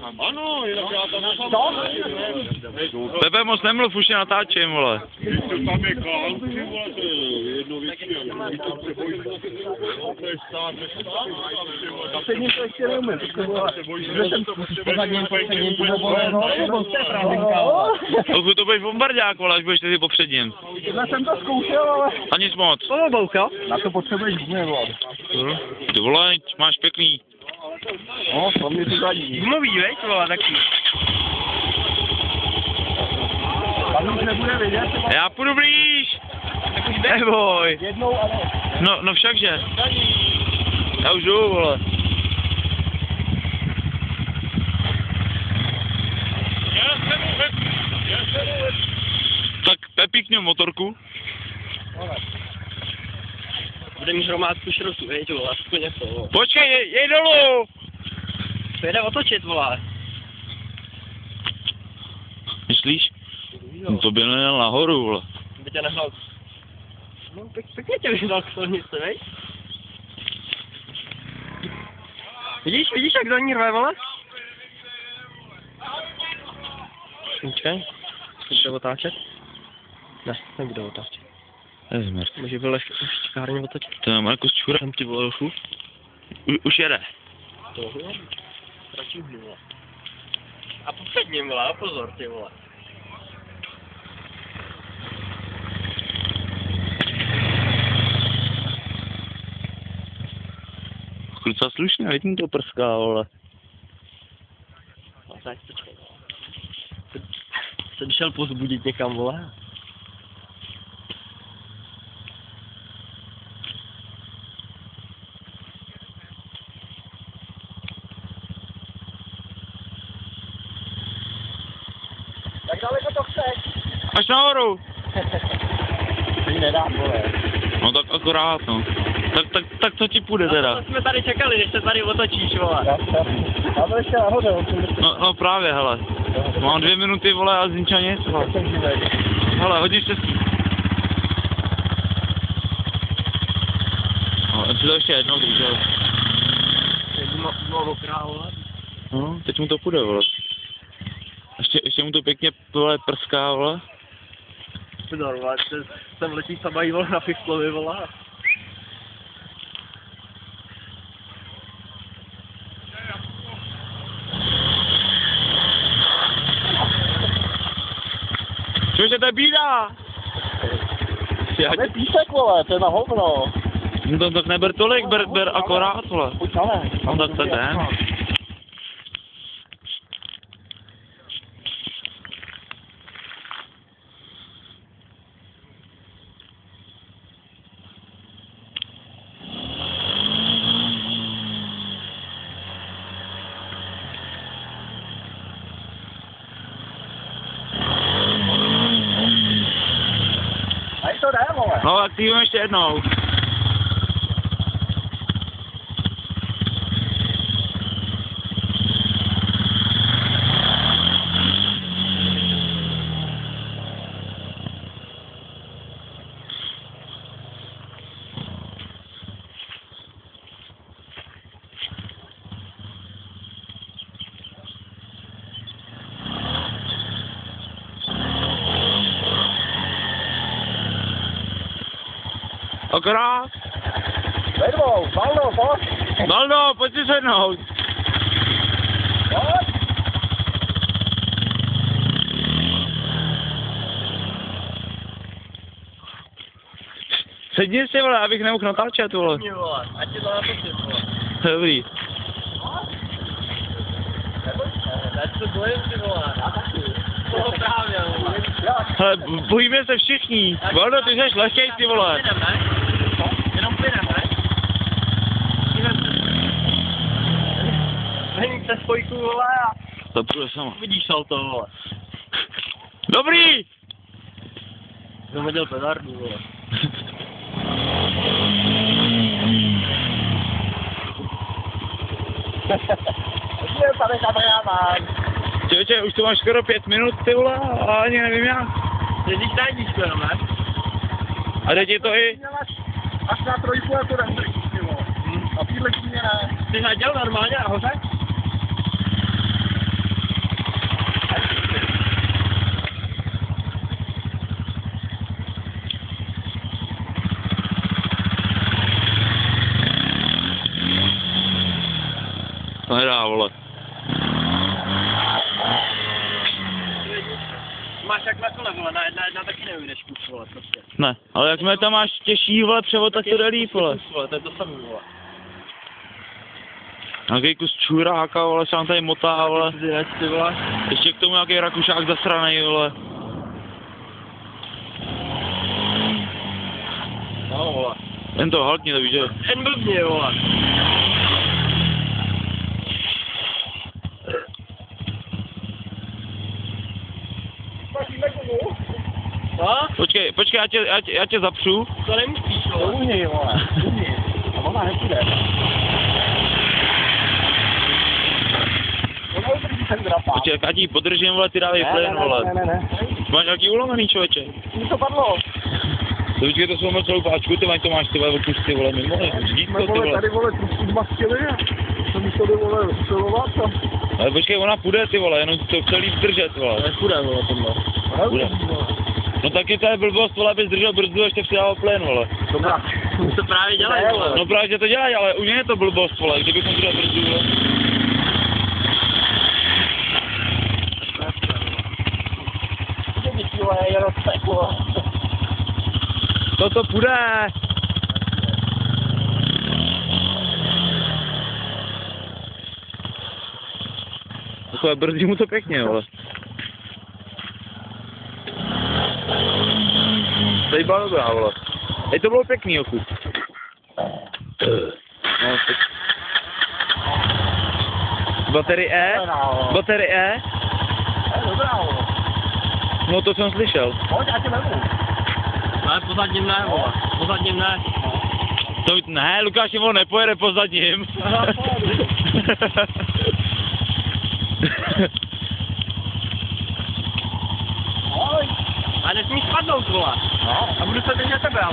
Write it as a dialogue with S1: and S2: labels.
S1: Ano, jinak já tam
S2: Pepe moc nemluv, už je natáčím, vole.
S1: tam je klán, ty vole, to je jedno věcí, to se bojí, to je stát,
S3: Před ním to ještě neumím,
S2: Pokud to budeš bombardák, vole, až budeš ty popřed ním.
S3: Já jsem to zkoušel, ale...
S2: A nic moc.
S3: To je bouka. Na to potřebuješ gumy, vole.
S2: Ty vole, máš pěkný.
S3: No, to mě to zadí.
S4: Gumový, veď, vole, taky.
S3: Tam už nebude vidět.
S2: Já půjdu blíž. Neboj.
S3: Jednou, ale...
S2: No všakže. Já už jdu, vole. Tak Pepíkni motorku.
S4: Bude mít hromádku šrotu, veď, vole, aspoň něco, vole.
S2: Počkej, jej dolů.
S4: To jde otočit, vole.
S2: Myslíš? No to by nejel nahoru, vole.
S4: By tě nehnal... No, pěkně tě vyhnal k silnici, veď? Vidíš, jak za ní rve, vole? Počkej, zkuste otáčet? Ne, nebude otáčet.
S2: Vezmer.
S4: Může vyleš štěkárně otočit.
S2: To je Markus Čura.
S4: Tam ty vole,
S2: Už jede.
S4: Tohle? Radši už vole. A před ním, vole, pozor, ty vole.
S2: Kruca slušně, veď mu to prská, vole.
S4: No tak počkej, vole. Jsem šel pozbudit někam, vole.
S3: Jak daleko to chceš?
S2: Až nahoru.
S3: Teď nedám, vole.
S2: No tak akorát, no. Tak co ti půjde teda?
S4: No, jsme tady čekali, než se tady otočíš, vole.
S3: Já to ještě nahoře, 80.
S2: No právě, hele. Mám 2 minuty, vole, a z ničeho nic, vole. Hele, hodně štěstí. No, si to ještě jednou držel. No, teď mu to půjde, vole. Ještě mu to pěkně, vole, prská, vole.
S4: Pozor, vole, jsem letí samají, vole, na Fichtlovi, vole.
S2: Čože, to je bída!
S3: To je písek, vole, to je na hovno.
S2: No tak neber tolik, ber akorát, vole.
S3: Pojď ale.
S2: No tak to je ten.
S3: A to jde, vole.
S2: No tak ty ještě jednou. Akorát.
S3: Vedvou, Valdo, pojď.
S2: Valdo, pojď si sednout.
S3: Pojď.
S2: Sedni si, vole, abych nemohl natáčet, vole.
S4: Mě, vole, ať ti to natočím, vole.
S2: Dobrý.
S4: Já se bojím, ty vole, já taky. To právě, vole.
S2: Hele, bojíme se všichni. Valdo, ty jsi lehkej, ty vole.
S4: Plynem, ne? Jenom plynem, ne? Není se spojku, vole, a
S2: To půjde sama.
S4: vidíš salto, vole.
S2: Dobrý!
S4: Jsem viděl pedardu, vole.
S3: Už tady kameráman.
S2: Čeče, už tu máš skoro 5 minut, ty vole, a ani nevím jak.
S4: Jezdíš na jedničku jenom, ne?
S2: A jde ti to i?
S3: Až na trojku a to nezdržíš, ty vole. A týhle kýně ne.
S4: Ty jsi naděl normálně nahoře? Máš jak na kole, vole, na jedna taky neujdeš kus, vole, prostě.
S2: Ne, ale jakmile tam máš těžší, vole, převod, tak to jde líp, vole.
S4: Kus, vole, to je to samý, vole.
S2: Nějaký kus čuráka, vole, se vám tady motá, vole.
S4: Cizinec, ty vole.
S2: Ještě k tomu nějaký rakušák zasranej, vole.
S4: No, vole.
S2: Jen to haltně, to víš, že?
S4: Jen blbně, vole. No?
S2: Počkej, já tě zapřu.
S4: To nemusíš,
S3: To
S4: vole.
S3: uměj, vole. Uměj. A ona nepůjde. Ona udrží ten drapá.
S2: Počkej, já ti ji podržím, vole, ty dávej plyn, vole.
S3: Ne.
S2: Máš nějaký ulomený, člověče?
S3: Mi to padlo.
S2: To počkej, to jsou moc celou páčku, ty to máš, ty vole, kus, ty vole, mimo, ždít to,
S3: Jsme,
S2: ty
S3: vole,
S2: vole.
S3: tady, vole, trošku zmastili. To museli, vole, usilovat a...
S2: Ale počkej, ona půjde, ty vole, jenom to chce líp držet, vole.
S4: Nepůjde, vole, tohle.
S2: Bude. No taky to je blbost, vole, abys držel brzdu a ještě přidával plyn, vole.
S3: Dobrá.
S4: To právě dělají, vole.
S2: No právě, že to dělají, ale u něj je to blbost, vole, kdybychom přidal brzdu, vole.
S3: Vole, je rozteklo.
S2: To půjde. Takové brzdí mu to pěkně, vole. Tady byla dobrá, vole. Teď to bylo pěkný, ochu. No, teď. Baterie E? Baterie E?
S3: Dobrá, vole.
S2: No to jsem slyšel.
S3: Pojď, já tě vemu.
S4: Ale po zadním ne, vole. Po zadním ne.
S2: To, ne, Lukáš, on nepojede po zadním.
S3: Ahoj.
S4: A nesmíš spadnout, vole.
S3: No.
S4: A budu se držet tebe, ale.